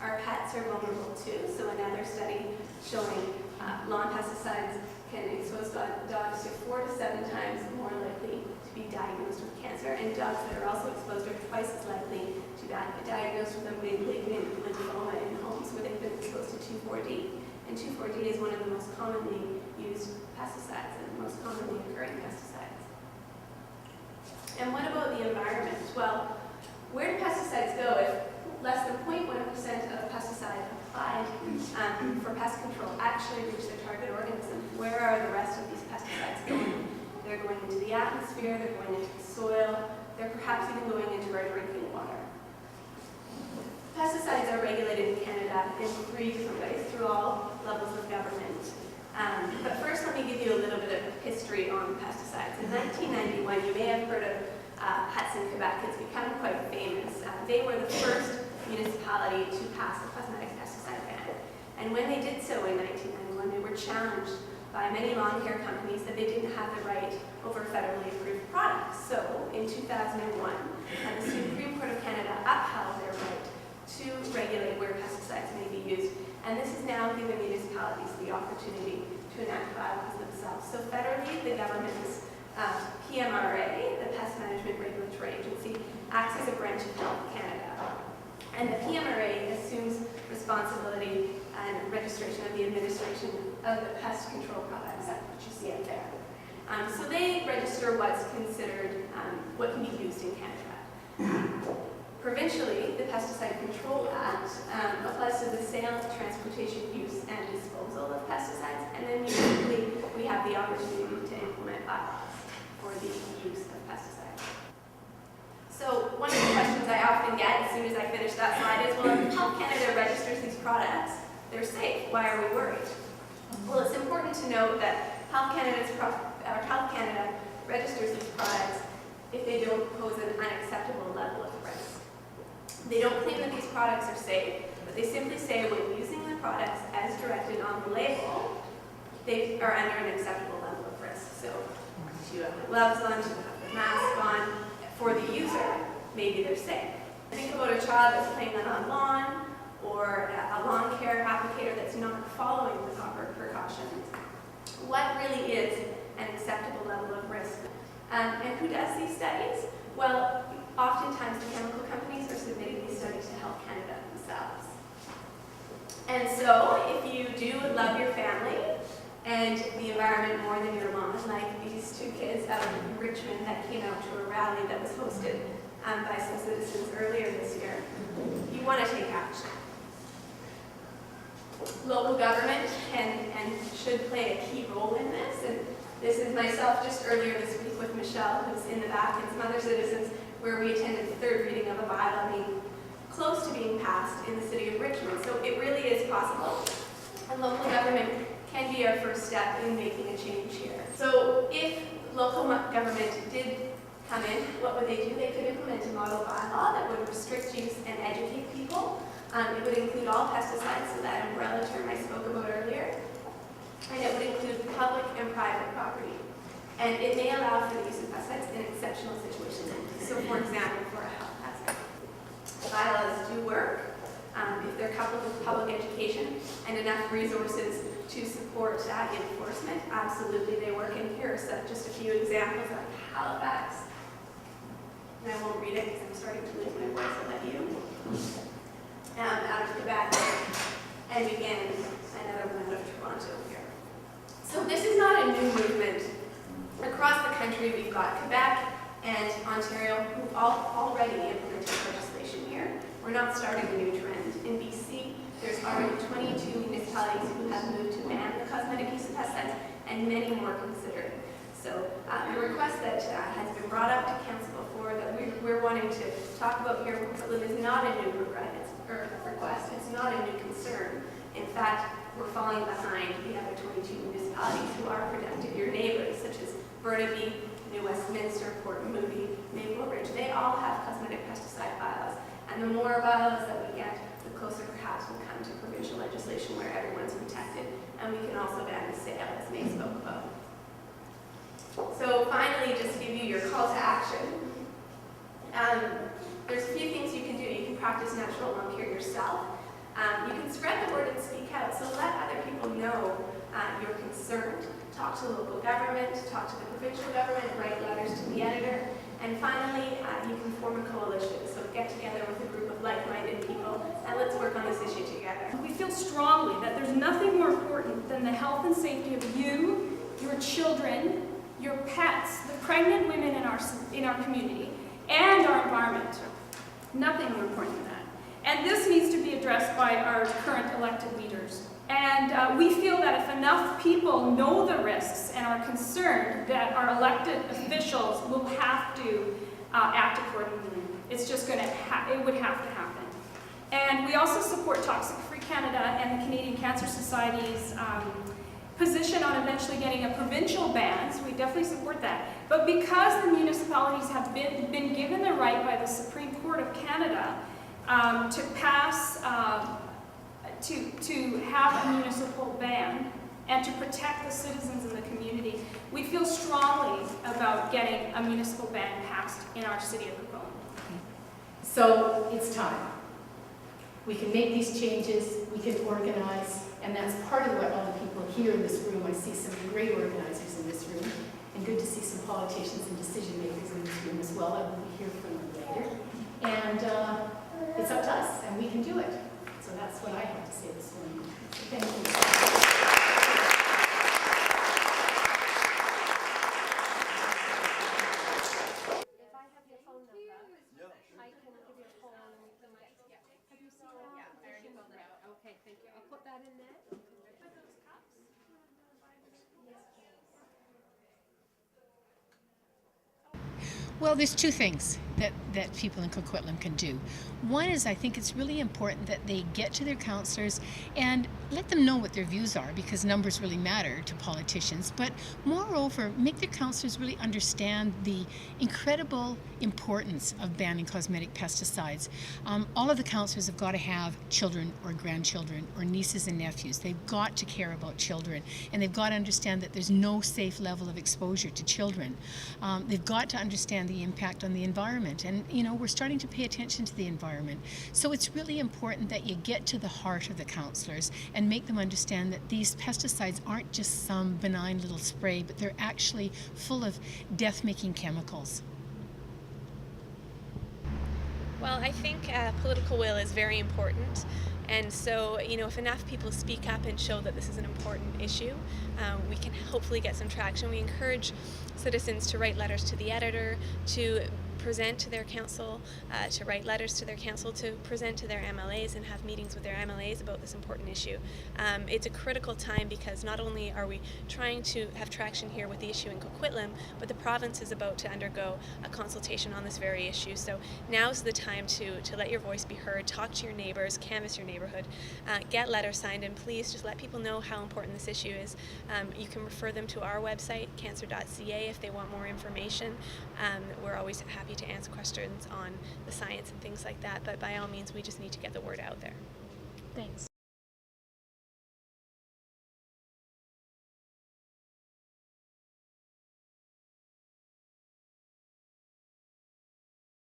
Our pets are vulnerable too, so another study showing lawn pesticides can expose dogs to 4 to 7 times more likely to be diagnosed with cancer, and dogs that are also exposed are twice as likely to be diagnosed with a malignant lymphoma in homes where they've been exposed to 2,4-D. And 2,4-D is one of the most commonly used pesticides and the most commonly occurring pesticides. And what about the environment? Well, where do pesticides go if less than 0.1% of pesticide applied for pest control actually reach their target organism? Where are the rest of these pesticides going? They're going into the atmosphere, they're going into the soil, they're perhaps even going into our drinking water. Pesticides are regulated in Canada in 3 different ways through all levels of government. But first, let me give you a little bit of history on pesticides. In 1991, you may have heard of Hudson, Quebec. It's become quite famous. They were the first municipality to pass a cosmetic pesticide ban. And when they did so in 1991, they were challenged by many lawn care companies that they didn't have the right over federally approved products. So in 2001, the Supreme Court of Canada upheld their right to regulate where pesticides may be used. And this has now given municipalities the opportunity to enact bylaws themselves. So federally, the government's PMRA, the Pest Management Regulatory Agency, acts as a branch of Health Canada. And the PMRA assumes responsibility and registration of the administration of the pest control products, which you see up there. So they register what's considered what can be used in Canada. Provincially, the Pesticide Control Act applies to the sale, transportation, use, and disposal of pesticides, and then municipally we have the opportunity to implement bylaws for the use of pesticides. So one of the questions I often get as soon as I finish that slide is, well, if Health Canada registers these products, they're safe. Why are we worried? Well, it's important to note that Health Canada registers these products if they don't pose an unacceptable level of risk. They don't claim that these products are safe, but they simply say when using the products as directed on the label, they are under an acceptable level of risk. So do you have the gloves on, do you have the mask on? For the user, maybe they're safe. Think about a child that's playing on a lawn, or a lawn care applicator that's not following the proper precautions. What really is an acceptable level of risk? And who does these studies? Well, oftentimes the chemical companies are submitting these studies to Health Canada themselves. And so, if you do love your family and the environment more than your lawn, like these 2 kids out of Richmond that came out to a rally that was hosted by some citizens earlier this year, you want to take action. Local government can and should play a key role in this, and this is myself just earlier this week with Michelle, who's in the back, and some other citizens, where we attended the 3rd reading of a bylaw being close to being passed in the city of Richmond. So it really is possible, and local government can be our first step in making a change here. So if local government did come in, what would they do? They could implement a model bylaw that would restrict use and educate people. It would include all pesticides, so that umbrella term I spoke about earlier, and it would include public and private property. And it may allow for the use of pesticides in exceptional situations. So for example, for a health hazard. Bylaws do work if they're coupled with public education and enough resources to support enforcement. Absolutely, they work. And here are just a few examples of Halifax. And I won't read it because I'm starting to lose my voice. I'll let you. Out of Quebec, and again, another one out of Toronto here. So this is not a new movement. Across the country, we've got Quebec and Ontario who already implemented legislation here. We're not starting a new trend. In BC, there's already 22 municipalities who have moved to ban the cosmetic use of pesticides, and many more considering. So the request that has been brought up to council before that we're wanting to talk about here in Coquitlam is not a new request. It's not a new concern. In fact, we're falling behind the other 22 municipalities who are protected. Your neighbors, such as Burnaby, New Westminster, Port Moody, Maple Ridge, they all have cosmetic pesticide bylaws. And the more bylaws that we get, the closer perhaps we'll come to provincial legislation where everyone's protected. And we can also ban the sale, as May spoke about. So finally, just to give you your call to action, there's a few things you can do. You can practice natural lawn care yourself. You can spread the word and speak out, so let other people know you're concerned. Talk to the local government, talk to the provincial government, write letters to the editor, and finally, you can form a coalition. So get together with a group of like-minded people, and let's work on this issue together. We feel strongly that there's nothing more important than the health and safety of you, your children, your pets, the pregnant women in our community, and our environment. Nothing more important than that. And this needs to be addressed by our current elected leaders. And we feel that if enough people know the risks and are concerned, that our elected officials will have to act accordingly. It's just going to, it would have to happen. And we also support Toxic Free Canada and the Canadian Cancer Society's position on eventually getting a provincial ban, so we definitely support that. But because the municipalities have been given the right by the Supreme Court of Canada to pass, to have a municipal ban and to protect the citizens in the community, we feel strongly about getting a municipal ban passed in our city of Coquitlam. So it's time. We can make these changes, we can organize, and that's part of what all the people here in this room, I see some great organizers in this room, and good to see some politicians and decision makers in this room as well. I will be here for them later. And it's up to us, and we can do it. So that's what I have to say this morning. Thank you. Okay, thank you. I'll put that in there. Well, there's two things that people in Coquitlam can do. One is, I think it's really important that they get to their councillors and let them know what their views are, because numbers really matter to politicians. But moreover, make their councillors really understand the incredible importance of banning cosmetic pesticides. All of the councillors have got to have children or grandchildren or nieces and nephews. They've got to care about children, and they've got to understand that there's no safe level of exposure to children. They've got to understand the impact on the environment, and we're starting to pay attention to the environment. So it's really important that you get to the heart of the councillors and make them understand that these pesticides aren't just some benign little spray, but they're actually full of death-making chemicals. Well, I think political will is very important. And so, if enough people speak up and show that this is an important issue, we can hopefully get some traction. We encourage citizens to write letters to the editor, to present to their council, to write letters to their council, to present to their MLAs and have meetings with their MLAs about this important issue. It's a critical time because not only are we trying to have traction here with the issue in Coquitlam, but the province is about to undergo a consultation on this very issue. So now's the time to let your voice be heard, talk to your neighbors, canvass your neighborhood, get letters signed, and please just let people know how important this issue is. You can refer them to our website, cancer.ca, if they want more information. We're always happy to answer questions on the science and things like that, but by all means, we just need to get the word out there. Thanks.